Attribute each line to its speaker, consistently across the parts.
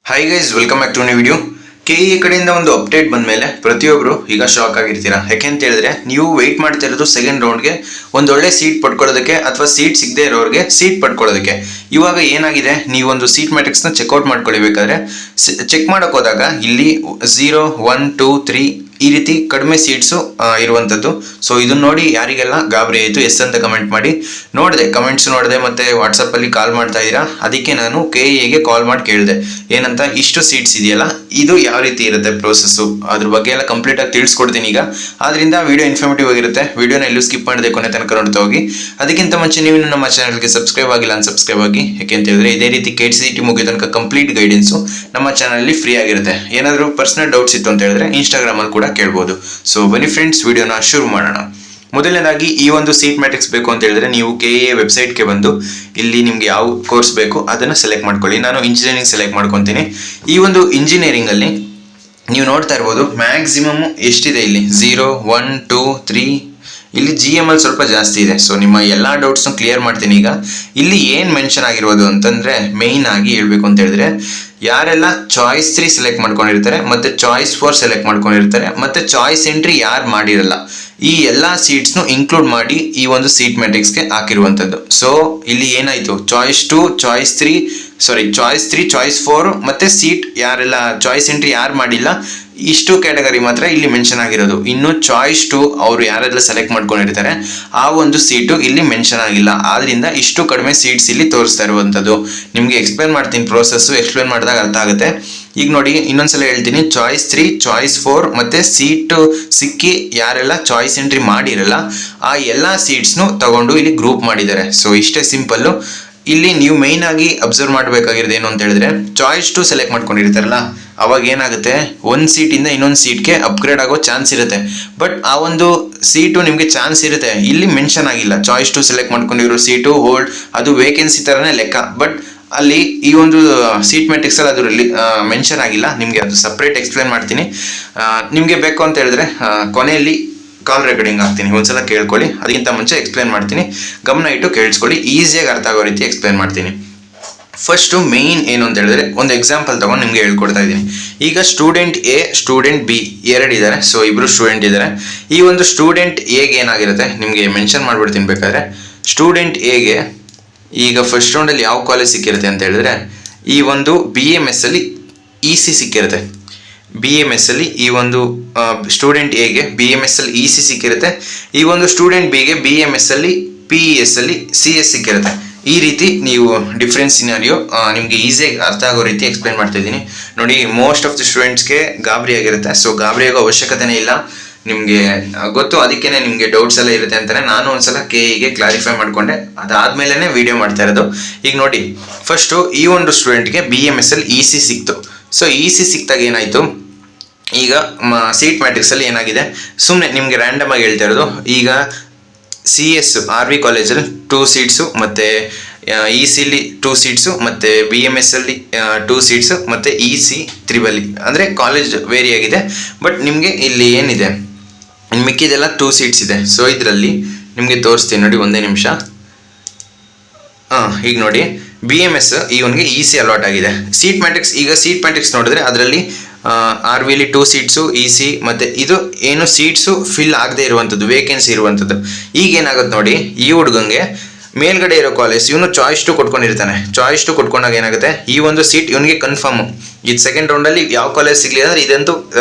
Speaker 1: Hi guys, welcome back to new video. KEA ಕಡೆಯಿಂದ ಒಂದು update ಬಂದ ಮೇಲೆ ಪ್ರತಿಯೊಬ್ಬರು ಈಗ ಶಾಕ್ ಆಗಿರ್ತೀರಾ. ಯಾಕೆಂತ ಹೇಳಿದ್ರೆ ನೀವು ವೆಯ್ಟ್ ಮಾಡ್ತಾ ಇರೋದು ಸೆಕೆಂಡ್ ರೌಂಡ್ಗೆ ಒಂದೊಳ್ಳೆ ಸೀಟ್ ಪಡ್ಕೊಳ್ಳೋದಕ್ಕೆ ಅಥವಾ ಸೀಟ್ ಸಿಗದೆ ಇರೋರಿಗೆ ಸೀಟ್ ಪಡ್ಕೊಳ್ಳೋದಕ್ಕೆ. ಇವಾಗ ಏನಾಗಿದೆ, ನೀವೊಂದು ಸೀಟ್ ಮ್ಯಾಟ್ರಿಕ್ಸ್ನ ಚೆಕ್ಔಟ್ ಮಾಡ್ಕೊಳ್ಬೇಕಾದ್ರೆ ಚೆಕ್ ಮಾಡೋಕೆ ಹೋದಾಗ ಇಲ್ಲಿ 0, 1, 2, 3 ಈ ರೀತಿ ಕಡಿಮೆ ಸೀಟ್ಸು ಇರುವಂಥದ್ದು. ಸೊ ಇದನ್ನ ನೋಡಿ ಯಾರಿಗೆಲ್ಲ ಗಾಬರಿ ಆಯಿತು ಎಸ್ ಅಂತ ಕಮೆಂಟ್ ಮಾಡಿ. ಕಮೆಂಟ್ಸ್ ನೋಡಿದೆ ಮತ್ತು ವಾಟ್ಸಪ್ಪಲ್ಲಿ ಕಾಲ್ ಮಾಡ್ತಾ ಇದ್ದೀರಾ. ಅದಕ್ಕೆ ನಾನು ಕೆಇಎಗೆ ಕಾಲ್ ಮಾಡಿ ಕೇಳಿದೆ ಏನಂತ, ಇಷ್ಟು ಸೀಟ್ಸ್ ಇದೆಯಲ್ಲ ಇದು ಯಾವ ರೀತಿ ಇರುತ್ತೆ ಪ್ರೋಸೆಸ್ಸು, ಅದ್ರ ಬಗ್ಗೆ ಎಲ್ಲ ಕಂಪ್ಲೀಟಾಗಿ ತಿಳಿಸ್ಕೊಡ್ತೀನಿ ಈಗ. ಆದ್ದರಿಂದ ವಿಡಿಯೋ ಇನ್ಫಾರ್ಮೇಟಿವ್ ಆಗಿರುತ್ತೆ. ವಿಡಿಯೋನ ಎಲ್ಲೂ ಸ್ಕಿಪ್ ಮಾಡದೆ ಕೊನೆ ತನಕ ನೋಡ್ತಾ ಹೋಗಿ. ಅದಕ್ಕಿಂತ ಮುಂಚೆ ನೀವು ನಮ್ಮ ಚಾನಲ್ಗೆ ಸಬ್ಸ್ಕ್ರೈಬ್ ಆಗಿಲ್ಲ ಅನ್ಸಬ್ಸ್ಕ್ರೈಬ್ ಆಗಿ. ಯಾಕೆ ಅಂತ ಹೇಳಿದ್ರೆ ಇದೇ ರೀತಿ KCET ಮುಗಿದ ತನಕ ಕಂಪ್ಲೀಟ್ ಗೈಡೆನ್ಸು ನಮ್ಮ ಚಾನಲಲ್ಲಿ ಫ್ರೀ ಆಗಿರುತ್ತೆ. ಏನಾದರೂ ಪರ್ಸನಲ್ ಡೌಟ್ಸ್ ಇತ್ತು ಅಂತ ಹೇಳಿದ್ರೆ ಇನ್ಸ್ಟಾಗ್ರಾಮಲ್ಲಿ ಕೂಡ ಕೇಳ್ಬೋದು. ಸೊ ಬನ್ನಿ ಫ್ರೆಂಡ್ಸ್, ವಿಡಿಯೋನ ಶುರು ಮಾಡೋಣ. ಮೊದಲನೇದಾಗಿ ಈ ಒಂದು ಸೀಟ್ ಮ್ಯಾಟ್ರಿಕ್ಸ್ ಬೇಕು ಅಂತ ಹೇಳಿದ್ರೆ ನೀವು ಕೆಇಎ ವೆಬ್ಸೈಟ್ಗೆ ಬಂದು ಇಲ್ಲಿ ನಿಮ್ಗೆ ಯಾವ ಕೋರ್ಸ್ ಬೇಕು ಅದನ್ನು ಸೆಲೆಕ್ಟ್ ಮಾಡ್ಕೊಳ್ಳಿ. ನಾನು ಇಂಜಿನಿಯರಿಂಗ್ ಸೆಲೆಕ್ಟ್ ಮಾಡ್ಕೊತೀನಿ. ಈ ಒಂದು ಇಂಜಿನಿಯರಿಂಗಲ್ಲಿ ನೀವು ನೋಡ್ತಾ ಇರ್ಬೋದು ಮ್ಯಾಕ್ಸಿಮಮ್ ಎಷ್ಟಿದೆ ಇಲ್ಲಿ 0, 1, 2, 3 ಇಲ್ಲಿ GML ಸ್ವಲ್ಪ ಜಾಸ್ತಿ ಇದೆ. ಸೊ ನಿಮ್ಮ ಎಲ್ಲ ಡೌಟ್ಸ್ನು ಕ್ಲಿಯರ್ ಮಾಡ್ತೀನಿ ಈಗ. ಇಲ್ಲಿ ಏನು ಮೆನ್ಷನ್ ಆಗಿರೋದು ಅಂತಂದರೆ ಮೇಯ್ನ್ ಆಗಿ ಹೇಳ್ಬೇಕು ಅಂತ ಹೇಳಿದ್ರೆ ಯಾರೆಲ್ಲ ಚಾಯ್ಸ್ 3 ಸೆಲೆಕ್ಟ್ ಮಾಡ್ಕೊಂಡಿರ್ತಾರೆ ಮತ್ತು ಚಾಯ್ಸ್ 4 ಸೆಲೆಕ್ಟ್ ಮಾಡ್ಕೊಂಡಿರ್ತಾರೆ ಮತ್ತು ಚಾಯ್ಸ್ ಎಂಟ್ರಿ ಯಾರು ಮಾಡಿರಲ್ಲ, ಈ ಎಲ್ಲ ಸೀಟ್ಸ್ನು ಇನ್ಕ್ಲೂಡ್ ಮಾಡಿ ಈ ಒಂದು ಸೀಟ್ ಮ್ಯಾಟ್ರಿಕ್ಸ್ಗೆ ಹಾಕಿರುವಂಥದ್ದು. ಸೊ ಇಲ್ಲಿ ಏನಾಯಿತು, ಚಾಯ್ಸ್ 2, ಚಾಯ್ಸ್ 3, ಚಾಯ್ಸ್ 4 ಮತ್ತು ಸೀಟ್ ಯಾರೆಲ್ಲ ಚಾಯ್ಸ್ ಎಂಟ್ರಿ ಯಾರು ಮಾಡಿಲ್ಲ ಇಷ್ಟು ಕ್ಯಾಟಗರಿ ಮಾತ್ರ ಇಲ್ಲಿ ಮೆನ್ಷನ್ ಆಗಿರೋದು. ಇನ್ನು ಚಾಯ್ಸ್ 2 ಅವರು ಯಾರೆಲ್ಲ ಸೆಲೆಕ್ಟ್ ಮಾಡ್ಕೊಂಡಿರ್ತಾರೆ ಆ ಒಂದು ಸೀಟು ಇಲ್ಲಿ ಮೆನ್ಷನ್ ಆಗಿಲ್ಲ. ಆದ್ರಿಂದ ಇಷ್ಟು ಕಡಿಮೆ ಸೀಟ್ಸ್ ಇಲ್ಲಿ ತೋರಿಸ್ತಾ ಇರುವಂಥದ್ದು. ನಿಮಗೆ ಎಕ್ಸ್ಪ್ಲೇನ್ ಮಾಡ್ತೀನಿ, ಪ್ರೋಸೆಸ್ಸು ಎಕ್ಸ್ಪ್ಲೇನ್ ಮಾಡಿದಾಗ ಅರ್ಥ ಆಗುತ್ತೆ. ಈಗ ನೋಡಿ ಇನ್ನೊಂದ್ಸಲ ಹೇಳ್ತೀನಿ, ಚಾಯ್ಸ್ 3, ಚಾಯ್ಸ್ 4 ಮತ್ತು ಸೀಟು ಸಿಕ್ಕಿ ಯಾರೆಲ್ಲ ಚಾಯ್ಸ್ ಎಂಟ್ರಿ ಮಾಡಿರಲ್ಲ ಆ ಎಲ್ಲ ಸೀಟ್ಸ್ನು ತಗೊಂಡು ಇಲ್ಲಿ ಗ್ರೂಪ್ ಮಾಡಿದ್ದಾರೆ. ಸೊ ಇಷ್ಟೇ ಸಿಂಪಲ್ಲು. ಇಲ್ಲಿ ನೀವು ಮೇಯ್ನ್ ಆಗಿ ಅಬ್ಸರ್ವ್ ಮಾಡಬೇಕಾಗಿರೋದು ಏನು ಅಂತ ಹೇಳಿದ್ರೆ ಚಾಯ್ಸ್ 2 ಸೆಲೆಕ್ಟ್ ಮಾಡ್ಕೊಂಡಿರ್ತಾರಲ್ಲ ಅವಾಗ ಏನಾಗುತ್ತೆ, ಒಂದು ಸೀಟಿಂದ ಇನ್ನೊಂದು ಸೀಟ್ಗೆ ಅಪ್ಗ್ರೇಡ್ ಆಗೋ ಚಾನ್ಸ್ ಇರುತ್ತೆ. ಬಟ್ ಆ ಒಂದು ಸೀಟು ನಿಮಗೆ ಚಾನ್ಸ್ ಇರುತ್ತೆ, ಇಲ್ಲಿ ಮೆನ್ಷನ್ ಆಗಿಲ್ಲ. ಚಾಯ್ಸ್ 2 ಸೆಲೆಕ್ಟ್ ಮಾಡ್ಕೊಂಡಿರೋ ಸೀಟು ಹೋಲ್ಡ್ ಅದು ವೇಕೆನ್ಸಿ ಥರನೇ ಲೆಕ್ಕ. ಬಟ್ ಅಲ್ಲಿ ಈ ಒಂದು ಸೀಟ್ ಮ್ಯಾಟ್ರಿಕ್ಸಲ್ಲಿ ಅದು ಮೆನ್ಷನ್ ಆಗಿಲ್ಲ. ನಿಮಗೆ ಅದು ಸಪ್ರೇಟ್ ಎಕ್ಸ್ಪ್ಲೇನ್ ಮಾಡ್ತೀನಿ. ನಿಮಗೆ ಬೇಕು ಅಂತ ಹೇಳಿದ್ರೆ ಕೊನೆಯಲ್ಲಿ ಕಾಲ್ ರೆಕಾರ್ಡಿಂಗ್ ಆಗ್ತೀನಿ, ಒಂದ್ಸಲ ಕೇಳ್ಕೊಳ್ಳಿ. ಅದಕ್ಕಿಂತ ಮುಂಚೆ ಎಕ್ಸ್ಪ್ಲೇನ್ ಮಾಡ್ತೀನಿ, ಗಮನ ಇಟ್ಟು ಕೇಳಿಸ್ಕೊಳ್ಳಿ. ಈಸಿಯಾಗಿ ಅರ್ಥ ಆಗೋ ರೀತಿ ಎಕ್ಸ್ಪ್ಲೇನ್ ಮಾಡ್ತೀನಿ. ಫಸ್ಟು ಮೇಯ್ನ್ ಏನು ಅಂತ ಹೇಳಿದ್ರೆ ಒಂದು ಎಕ್ಸಾಂಪಲ್ ತಗೊಂಡು ನಿಮಗೆ ಹೇಳ್ಕೊಡ್ತಾ ಇದ್ದೀನಿ. ಈಗ ಸ್ಟೂಡೆಂಟ್ ಎ, ಸ್ಟೂಡೆಂಟ್ ಬಿ ಎರಡಿದ್ದಾರೆ. ಸೊ ಇಬ್ಬರು ಸ್ಟೂಡೆಂಟ್ ಇದ್ದಾರೆ. ಈ ಒಂದು ಸ್ಟೂಡೆಂಟ್ ಎಗೆ ಏನಾಗಿರುತ್ತೆ ನಿಮಗೆ ಮೆನ್ಷನ್ ಮಾಡಿಬಿಡ್ತೀನಿ ಬೇಕಾದ್ರೆ. ಸ್ಟೂಡೆಂಟ್ ಎಗೆ ಈಗ ಫಸ್ಟ್ ರೌಂಡಲ್ಲಿ ಯಾವ ಕಾಲೇಜ್ ಸಿಕ್ಕಿರುತ್ತೆ ಅಂತ ಹೇಳಿದ್ರೆ ಈ ಒಂದು BMS ಅಲ್ಲಿ EC ಸಿಕ್ಕಿರುತ್ತೆ. BMS ಅಲ್ಲಿ ಈ ಒಂದು ಸ್ಟೂಡೆಂಟ್ ಎಗೆ BMS ಅಲ್ಲಿ EC ಸಿಕ್ಕಿರುತ್ತೆ. ಈ ಒಂದು ಸ್ಟೂಡೆಂಟ್ ಬಿಗೆ BMS ಅಲ್ಲಿ PES ಅಲ್ಲಿ CS ಸಿಕ್ಕಿರುತ್ತೆ. ಈ ರೀತಿ ನೀವು ಡಿಫ್ರೆನ್ಸ್ ಸಿನಾರಿಯೋ ನಿಮಗೆ ಈಸಿಯಾಗಿ ಅರ್ಥ ಆಗೋ ರೀತಿ ಎಕ್ಸ್ಪ್ಲೇನ್ ಮಾಡ್ತಾ ಇದ್ದೀನಿ. ನೋಡಿ, ಮೋಸ್ಟ್ ಆಫ್ ದಿ ಸ್ಟೂಡೆಂಟ್ಸ್ಗೆ ಗಾಬರಿ ಆಗಿರುತ್ತೆ. ಸೊ ಗಾಬರಿ ಆಗೋ ಅವಶ್ಯಕತೆನೇ ಇಲ್ಲ, ನಿಮಗೆ ಗೊತ್ತು. ಅದಕ್ಕೇ ನಿಮಗೆ ಡೌಟ್ಸ್ ಎಲ್ಲ ಇರುತ್ತೆ ಅಂತಾನೆ ನಾನು ಒಂದ್ಸಲ ಕೆಇಗೆ ಕ್ಲಾರಿಫೈ ಮಾಡಿಕೊಂಡೆ. ಅದಾದ್ಮೇಲೆ ವಿಡಿಯೋ ಮಾಡ್ತಾ ಇರೋದು. ಈಗ ನೋಡಿ, ಫಸ್ಟು ಈ ಒಂದು ಸ್ಟೂಡೆಂಟ್ಗೆ BMS ಅಲ್ಲಿ EC ಸಿಕ್ತು. ಸೊ EC ಸಿಕ್ತಾಗ ಏನಾಯಿತು, ಈಗ ಸೀಟ್ ಮ್ಯಾಟ್ರಿಕ್ಸಲ್ಲಿ ಏನಾಗಿದೆ, ಸುಮ್ಮನೆ ನಿಮಗೆ ರ್ಯಾಂಡಮ್ ಆಗಿ ಹೇಳ್ತಾ ಇರೋದು. ಈಗ CS RV ಕಾಲೇಜಲ್ಲಿ 2 ಸೀಟ್ಸು ಮತ್ತು ECಲಿ 2 ಸೀಟ್ಸು ಮತ್ತು BMS ಅಲ್ಲಿ 2 ಸೀಟ್ಸು ಮತ್ತು EC ತ್ರಿಬಲಿ ಅಂದರೆ ಕಾಲೇಜ್ ವೇರಿ ಆಗಿದೆ. ಬಟ್ ನಿಮಗೆ ಇಲ್ಲಿ ಏನಿದೆ ಮಿಕ್ಕಿದೆಲ್ಲ 2 ಸೀಟ್ಸ್ ಇದೆ. ಸೊ ಇದರಲ್ಲಿ ನಿಮಗೆ ತೋರಿಸ್ತೀನಿ ನೋಡಿ, ಒಂದೇ ನಿಮಿಷ. ಈಗ ನೋಡಿ, BMS ಇವನಿಗೆ EC ಅಲಾಟ್ ಆಗಿದೆ. ಸೀಟ್ ಮ್ಯಾಟ್ರಿಕ್ಸ್ ನೋಡಿದ್ರೆ ಅದರಲ್ಲಿ RVಲಿ 2 ಸೀಟ್ಸು, EC ಮತ್ತು ಇದು ಏನು ಸೀಟ್ಸು ಫಿಲ್ ಆಗದೆ ಇರುವಂಥದ್ದು, ವೇಕೆನ್ಸಿ ಇರುವಂಥದ್ದು. ಈಗ ಏನಾಗುತ್ತೆ ನೋಡಿ, ಈ ಹುಡುಗಂಗೆ ಮೇಲ್ಗಡೆ ಇರೋ ಕಾಲೇಜ್ ಇವನು ಚಾಯ್ಸ್ 2 ಕೊಟ್ಕೊಂಡಿರ್ತಾನೆ. ಚಾಯ್ಸ್ 2 ಕೊಟ್ಕೊಂಡಾಗ ಏನಾಗುತ್ತೆ, ಈ ಒಂದು ಸೀಟ್ ಇವನಿಗೆ ಕನ್ಫರ್ಮು. ಇದು ಸೆಕೆಂಡ್ ರೌಂಡಲ್ಲಿ ಯಾವ ಕಾಲೇಜ್ ಸಿಗಲಿ ಅಂದರೆ ಇದಂತೂ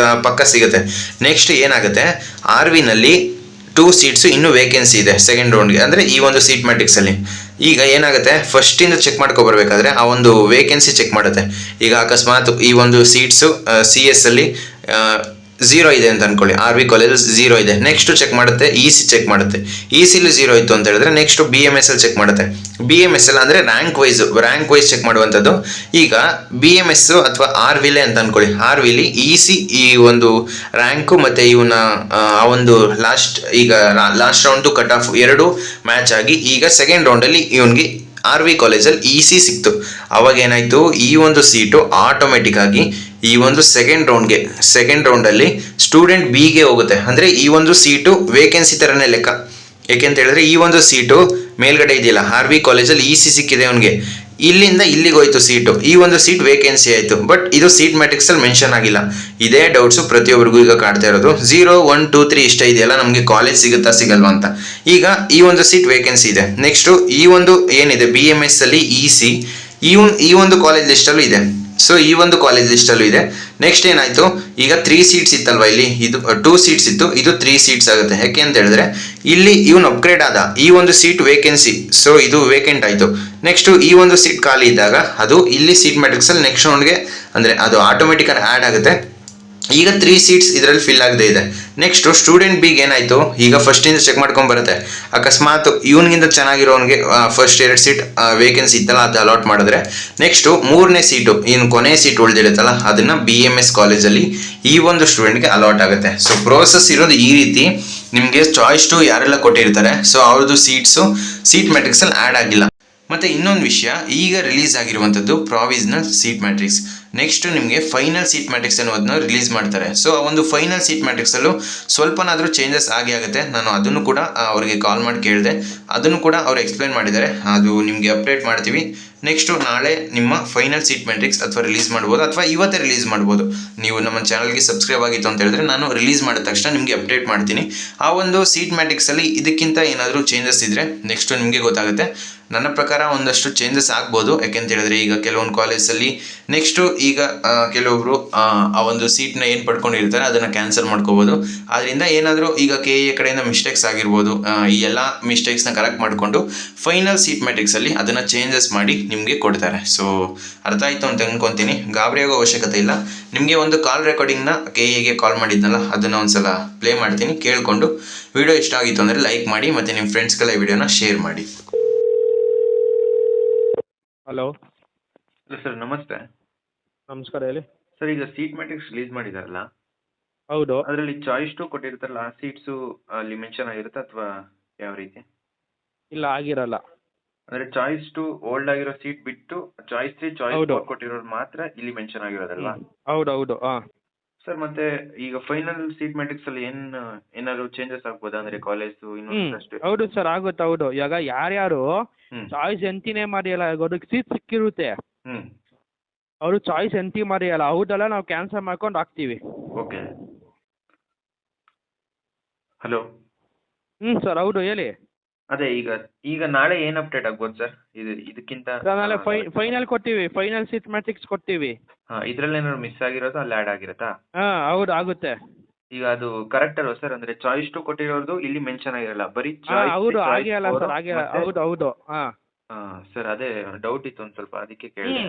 Speaker 1: ಪಕ್ಕ ಸಿಗುತ್ತೆ. ನೆಕ್ಸ್ಟ್ ಏನಾಗುತ್ತೆ, RVನಲ್ಲಿ 2 ಸೀಟ್ಸು ಇನ್ನೂ ವೇಕೆನ್ಸಿ ಇದೆ ಸೆಕೆಂಡ್ ರೌಂಡ್ಗೆ, ಅಂದರೆ ಈ ಒಂದು ಸೀಟ್ ಮ್ಯಾಟ್ರಿಕ್ಸಲ್ಲಿ. ಈಗ ಏನಾಗುತ್ತೆ, ಫಸ್ಟಿಂದ ಚೆಕ್ ಮಾಡ್ಕೊಬರ್ಬೇಕಾದ್ರೆ ಆ ಒಂದು ವೇಕೆನ್ಸಿ ಚೆಕ್ ಮಾಡುತ್ತೆ. ಈಗ ಅಕಸ್ಮಾತ್ ಈ ಒಂದು ಸೀಟ್ಸು CS ಅಲ್ಲಿ 0 ಇದೆ ಅಂತ ಅನ್ಕೊಳ್ಳಿ, RV ಕಾಲೇಜ್ 0 ಇದೆ. ನೆಕ್ಸ್ಟ್ ಚೆಕ್ ಮಾಡುತ್ತೆ, EC ಚೆಕ್ ಮಾಡುತ್ತೆ. ECಲಿ 0 ಇತ್ತು ಅಂತ ಹೇಳಿದ್ರೆ ನೆಕ್ಸ್ಟ್ BMS ಅಲ್ಲಿ ಚೆಕ್ ಮಾಡುತ್ತೆ. BMS ಅಲ್ಲಿ ಅಂದರೆ ರ್ಯಾಂಕ್ ವೈಸ್ ಚೆಕ್ ಮಾಡುವಂಥದ್ದು. ಈಗ BMS ಅಥವಾ RVಲೇ ಅಂತ ಅನ್ಕೊಳ್ಳಿ, RVಲಿ EC ಈ ಒಂದು ರ್ಯಾಂಕು ಮತ್ತು ಇವನ ಆ ಒಂದು ಲಾಸ್ಟ್ ರೌಂಡು ಕಟ್ ಆಫ್ ಎರಡು ಮ್ಯಾಚ್ ಆಗಿ ಈಗ ಸೆಕೆಂಡ್ ರೌಂಡಲ್ಲಿ ಇವನಿಗೆ RV ಕಾಲೇಜಲ್ಲಿ EC ಸಿಕ್ತು. ಅವಾಗ ಏನಾಯಿತು, ಈ ಒಂದು ಸೀಟು ಆಟೋಮೆಟಿಕ್ ಆಗಿ ಈ ಒಂದು ಸೆಕೆಂಡ್ ರೌಂಡಲ್ಲಿ ಸ್ಟೂಡೆಂಟ್ ಬಿಗೆ ಹೋಗುತ್ತೆ. ಅಂದರೆ ಈ ಒಂದು ಸೀಟು ವೇಕೆನ್ಸಿ ಥರನೇ ಲೆಕ್ಕ. ಏಕೆಂತ ಹೇಳಿದ್ರೆ ಈ ಒಂದು ಸೀಟು ಮೇಲ್ಗಡೆ ಇದೆಯಲ್ಲ, RV ಕಾಲೇಜಲ್ಲಿ EC ಸಿಕ್ಕಿದೆ ಅವನಿಗೆ. ಇಲ್ಲಿಂದ ಇಲ್ಲಿಗೆ ಹೋಯ್ತು ಸೀಟು, ಈ ಒಂದು ಸೀಟ್ ವೇಕೆನ್ಸಿ ಆಯಿತು, ಬಟ್ ಇದು ಸೀಟ್ ಮ್ಯಾಟ್ರಿಕ್ಸ್ ಅಲ್ಲಿ ಮೆನ್ಷನ್ ಆಗಿಲ್ಲ. ಇದೇ ಡೌಟ್ಸು ಪ್ರತಿಯೊಬ್ಬರಿಗೂ ಈಗ ಕಾಡ್ತಾ ಇರೋದು. 0 1 2 3 ಇಷ್ಟ ಇದೆಯಲ್ಲ, ನಮಗೆ ಕಾಲೇಜ್ ಸಿಗುತ್ತಾ ಸಿಗಲ್ವಾ ಅಂತ. ಈಗ ಈ ಒಂದು ಸೀಟ್ ವೇಕೆನ್ಸಿ ಇದೆ. ನೆಕ್ಸ್ಟ್ ಈ ಒಂದು ಏನಿದೆ BMS ಅಲ್ಲಿ EC, ಈ ಒಂದು ಕಾಲೇಜ್ ಲಿಸ್ಟಲ್ಲೂ ಇದೆ. ಸೊ ಈ ಒಂದು ಕಾಲೇಜ್ ಲಿಸ್ಟಲ್ಲೂ ಇದೆ. ನೆಕ್ಸ್ಟ್ ಏನಾಯ್ತು, ಈಗ 3 ಸೀಟ್ಸ್ ಇತ್ತಲ್ವಾ, ಇಲ್ಲಿ ಇದು 2 ಸೀಟ್ಸ್ ಇತ್ತು, ಇದು 3 ಸೀಟ್ಸ್ ಆಗುತ್ತೆ. ಯಾಕೆ ಅಂತ ಹೇಳಿದ್ರೆ ಇಲ್ಲಿ ಇವನು ಅಪ್ಗ್ರೇಡ್ ಆದ, ಈ ಒಂದು ಸೀಟ್ ವೇಕೆನ್ಸಿ, ಸೊ ಇದು ವೇಕೆಂಟ್ ಆಯಿತು. ನೆಕ್ಸ್ಟ್ ಈ ಒಂದು ಸೀಟ್ ಖಾಲಿ ಇದ್ದಾಗ ಅದು ಇಲ್ಲಿ ಸೀಟ್ ಮ್ಯಾಟ್ರಿಕ್ಸ್ ಅಲ್ಲಿ ನೆಕ್ಸ್ಟ್ ರೌಂಡ್ಗೆ ಅಂದರೆ ಅದು ಆಟೋಮೆಟಿಕ್ ಆ್ಯಡ್ ಆಗುತ್ತೆ. ಈಗ 3 ಸೀಟ್ಸ್ ಇದರಲ್ಲಿ ಫಿಲ್ ಆಗದೆ ಇದೆ. ನೆಕ್ಸ್ಟ್ ಸ್ಟೂಡೆಂಟ್ ಬಿಗೆ ಏನಾಯ್ತು, ಈಗ ಫಸ್ಟ್ ಇಂದ ಚೆಕ್ ಮಾಡ್ಕೊಂಡ್ ಬರುತ್ತೆ. ಅಕಸ್ಮಾತ್ ಇವನಿಗಿಂತ ಚೆನ್ನಾಗಿರೋನಿಗೆ ಫಸ್ಟ್ 2 ಸೀಟ್ ವೇಕೆನ್ಸಿ ಇತ್ತಲ್ಲ, ಅದು ಅಲಾಟ್ ಮಾಡಿದ್ರೆ ನೆಕ್ಸ್ಟ್ 3ನೇ ಸೀಟು ಇನ್ನು ಕೊನೆ ಸೀಟ್ ಉಳಿದಿರುತ್ತಲ್ಲ, ಅದನ್ನ BMS ಕಾಲೇಜಲ್ಲಿ ಈ ಒಂದು ಸ್ಟೂಡೆಂಟ್ಗೆ ಅಲಾಟ್ ಆಗುತ್ತೆ. ಸೊ ಪ್ರೋಸೆಸ್ ಇರೋದು ಈ ರೀತಿ. ನಿಮಗೆ ಚಾಯ್ಸ್ ಟು ಯಾರೆಲ್ಲ ಕೊಟ್ಟಿರ್ತಾರೆ, ಸೊ ಅವ್ರದ್ದು ಸೀಟ್ ಮ್ಯಾಟ್ರಿಕ್ಸ್ ಅಲ್ಲಿ ಆ್ಯಡ್ ಆಗಿಲ್ಲ. ಮತ್ತೆ ಇನ್ನೊಂದು ವಿಷಯ, ಈಗ ರಿಲೀಸ್ ಆಗಿರುವಂಥದ್ದು ಪ್ರಾವಿಷನಲ್ ಸೀಟ್ ಮ್ಯಾಟ್ರಿಕ್ಸ್. ನೆಕ್ಸ್ಟ್ ನಿಮಗೆ ಫೈನಲ್ ಸೀಟ್ ಮ್ಯಾಟ್ರಿಕ್ಸ್ ಅನ್ನೋದನ್ನ ರಿಲೀಸ್ ಮಾಡ್ತಾರೆ. ಸೊ ಆ ಒಂದು ಫೈನಲ್ ಸೀಟ್ ಮ್ಯಾಟ್ರಿಕ್ಸಲ್ಲೂ ಸ್ವಲ್ಪನಾದರೂ ಚೇಂಜಸ್ ಆಗೇ ಆಗುತ್ತೆ. ನಾನು ಅದನ್ನು ಕೂಡ ಅವರಿಗೆ ಕಾಲ್ ಮಾಡಿ ಕೇಳಿದೆ, ಅದನ್ನು ಕೂಡ ಅವ್ರು ಎಕ್ಸ್ಪ್ಲೈನ್ ಮಾಡಿದ್ದಾರೆ. ಅದು ನಿಮಗೆ ಅಪ್ಡೇಟ್ ಮಾಡ್ತೀವಿ. ನೆಕ್ಸ್ಟು ನಾಳೆ ನಿಮ್ಮ ಫೈನಲ್ ಸೀಟ್ ಮ್ಯಾಟ್ರಿಕ್ಸ್ ಅಥವಾ ರಿಲೀಸ್ ಮಾಡ್ಬೋದು, ಅಥವಾ ಇವತ್ತೇ ರಿಲೀಸ್ ಮಾಡ್ಬೋದು. ನೀವು ನಮ್ಮ ಚಾನಲ್ಗೆ ಸಬ್ಸ್ಕ್ರೈಬ್ ಆಗಿತ್ತು ಅಂತ ಹೇಳಿದ್ರೆ ನಾನು ರಿಲೀಸ್ ಮಾಡಿದ ತಕ್ಷಣ ನಿಮಗೆ ಅಪ್ಡೇಟ್ ಮಾಡ್ತೀನಿ. ಆ ಒಂದು ಸೀಟ್ ಮ್ಯಾಟ್ರಿಕ್ಸಲ್ಲಿ ಇದಕ್ಕಿಂತ ಏನಾದರೂ ಚೇಂಜಸ್ ಇದ್ದರೆ ನೆಕ್ಸ್ಟು ನಿಮಗೆ ಗೊತ್ತಾಗುತ್ತೆ. ನನ್ನ ಪ್ರಕಾರ ಒಂದಷ್ಟು ಚೇಂಜಸ್ ಆಗ್ಬೋದು. ಯಾಕೆಂತ ಹೇಳಿದ್ರೆ ಈಗ ಕೆಲವೊಂದು ಕಾಲೇಜಲ್ಲಿ ನೆಕ್ಸ್ಟು ಈಗ ಕೆಲವೊಬ್ರು ಆ ಒಂದು ಸೀಟ್ನ ಏನು ಪಡ್ಕೊಂಡಿರ್ತಾರೆ ಅದನ್ನು ಕ್ಯಾನ್ಸಲ್ ಮಾಡ್ಕೋಬೋದು. ಅದರಿಂದ ಏನಾದರೂ ಈಗ KE ಕಡೆಯಿಂದ ಮಿಸ್ಟೇಕ್ಸ್ ಆಗಿರ್ಬೋದು, ಈ ಎಲ್ಲ ಮಿಸ್ಟೇಕ್ಸ್ನ ಕರೆಕ್ಟ್ ಮಾಡಿಕೊಂಡು ಫೈನಲ್ ಸೀಟ್ ಮ್ಯಾಟ್ರಿಕ್ಸಲ್ಲಿ ಅದನ್ನು ಚೇಂಜಸ್ ಮಾಡಿ ನಿಮಗೆ ಕೊಡ್ತಾರೆ. ಸೊ ಅರ್ಥ ಆಯಿತು ಅಂತ ಅನ್ಕೊತೀನಿ. ಗಾಬರಿ ಆಗೋ ಅವಶ್ಯಕತೆ ಇಲ್ಲ. ನಿಮಗೆ ಒಂದು ಕಾಲ್ ರೆಕಾರ್ಡಿಂಗ್ನ KEಗೆ ಕಾಲ್ ಮಾಡಿದ್ನಲ್ಲ, ಅದನ್ನು ಒಂದ್ಸಲ ಪ್ಲೇ ಮಾಡ್ತೀನಿ, ಕೇಳಿಕೊಂಡು ವಿಡಿಯೋ ಇಷ್ಟ ಆಗಿತ್ತು ಅಂದರೆ ಲೈಕ್ ಮಾಡಿ, ಮತ್ತು ನಿಮ್ಮ ಫ್ರೆಂಡ್ಸ್ಗೆಲ್ಲ ಈ ವಿಡಿಯೋನ ಶೇರ್ ಮಾಡಿ.
Speaker 2: ಹಲೋ
Speaker 1: ಹಲೋ ಸರ್, ನಮಸ್ತೆ.
Speaker 2: ನಮಸ್ಕಾರ, ಹೇಳಿ.
Speaker 1: ಸರ್, ಈಗ ಸೀಟ್ ಮ್ಯಾಟ್ರಿಕ್ಸ್ ರಿಲೀಸ್ ಮಾಡಿದಾರಲ್ಲ,
Speaker 2: ಹೌದು.
Speaker 1: ಅದರಲ್ಲಿ ಚಾಯ್ಸ್ ಟು ಕೊಟ್ಟಿರ್ತಾರಲ್ಲ, ಆ ಸೀಟ್ಸು ಅಲ್ಲಿ ಮೆನ್ಷನ್ ಆಗಿರುತ್ತಾ ಅಥವಾ ಯಾವ ರೀತಿ?
Speaker 2: ಇಲ್ಲ, ಆಗಿರಲ್ಲ.
Speaker 1: ಅಂದ್ರೆ ಚಾಯ್ಸ್ ಟು ಓಲ್ಡ್ ಆಗಿರೋ ಸೀಟ್ ಬಿಟ್ಟು ಚಾಯ್ಸ್ 3 ಚಾಯ್ಸ್
Speaker 2: ಹೌದು.
Speaker 1: 4 ಕೊಟ್ಟಿರೋದು ಮಾತ್ರ ಇಲ್ಲಿ ಮೆನ್ಷನ್ ಆಗಿರೋದಲ್ವಾ?
Speaker 2: ಹೌದು ಹಾಂ.
Speaker 1: ಸರ್, ಮತ್ತೆ ಈಗ ಫೈನಲ್ ಸೀಟ್ ಮ್ಯಾಟ್ರಿಕ್ಸ್ ಅಲ್ಲಿ ಏನಾದ್ರು ಚೇಂಜಸ್ ಆಗ್ಬೋದಾ? ಅಂದ್ರೆ ಕಾಲೇಜ್ ಇನ್ನೊಂದಷ್ಟು.
Speaker 2: ಹೌದು ಸರ್, ಆಗುತ್ತೆ. ಹೌದು, ಇವಾಗ ಯಾರ್ಯಾರು
Speaker 1: ಹ್ಮ್
Speaker 2: ಚಾಯ್ಸ್ ಎಂಟಿನೇ ಮಾಡಿಯಲ್ಲ, ಅವ್ರಿಗೆ ಸೀಟ್ ಸಿಕ್ಕಿರುತ್ತೆ,
Speaker 1: ಹ್ಮ್
Speaker 2: ಅವರು ಚಾಯ್ಸ್ ಎಂಟಿ ಮಾಡಿಯಲ್ಲ, ಹೌದಲ್ಲ, ನಾವು ಕ್ಯಾನ್ಸಲ್ ಮಾಡ್ಕೊಂಡು ಹಾಕ್ತೀವಿ.
Speaker 1: ಓಕೆ. ಹಲೋ.
Speaker 2: ಸರ್, ಹೌದು, ಹೇಳಿ.
Speaker 1: ಅದೇ ಈಗ ನಾಳೆ ಏನ್ ಅಪ್ಡೇಟ್ ಆಗ್ಬೋದು ಸರ್? ಇದಕ್ಕಿಂತ
Speaker 2: ಸರ್, ನಾಳೆ ಫೈನಲ್ ಕೊಡ್ತೀವಿ, ಫೈನಲ್ ಸೀಟ್ ಮ್ಯಾಟ್ರಿಕ್ಸ್ ಕೊಡ್ತೀವಿ.
Speaker 1: ಇದ್ರಲ್ಲಿ ಏನಾದ್ರು ಮಿಸ್ ಆಗಿರೋದು ಅಲ್ಲಿ ಆಡ್ ಆಗಿರತ್ತಾ?
Speaker 2: ಹಾಂ, ಹೌದು, ಆಗುತ್ತೆ.
Speaker 1: ಈಗ ಅದು ಕರೆಕ್ಟ್ ಅಲ್ವಾ ಸರ್? ಅಂದ್ರೆ ಚಾಯ್ಸ್ ಟು ಕೊಟ್ಟಿರೋದು ಇಲ್ಲಿ ಮೆನ್ಷನ್ ಆಗಿರಲ್ಲ, ಬರೀ
Speaker 2: ಹಾಂ, ಹೌದು, ಆಗಿರಲ್ಲ ಸರ್, ಆಗಿರಲ್ಲ. ಹೌದು ಹಾಂ.
Speaker 1: ಸರ್, ಅದೇ ಡೌಟ್ ಇತ್ತು ಒಂದ್ ಸ್ವಲ್ಪ, ಅದಕ್ಕೆ ಕೇಳಿದೆ.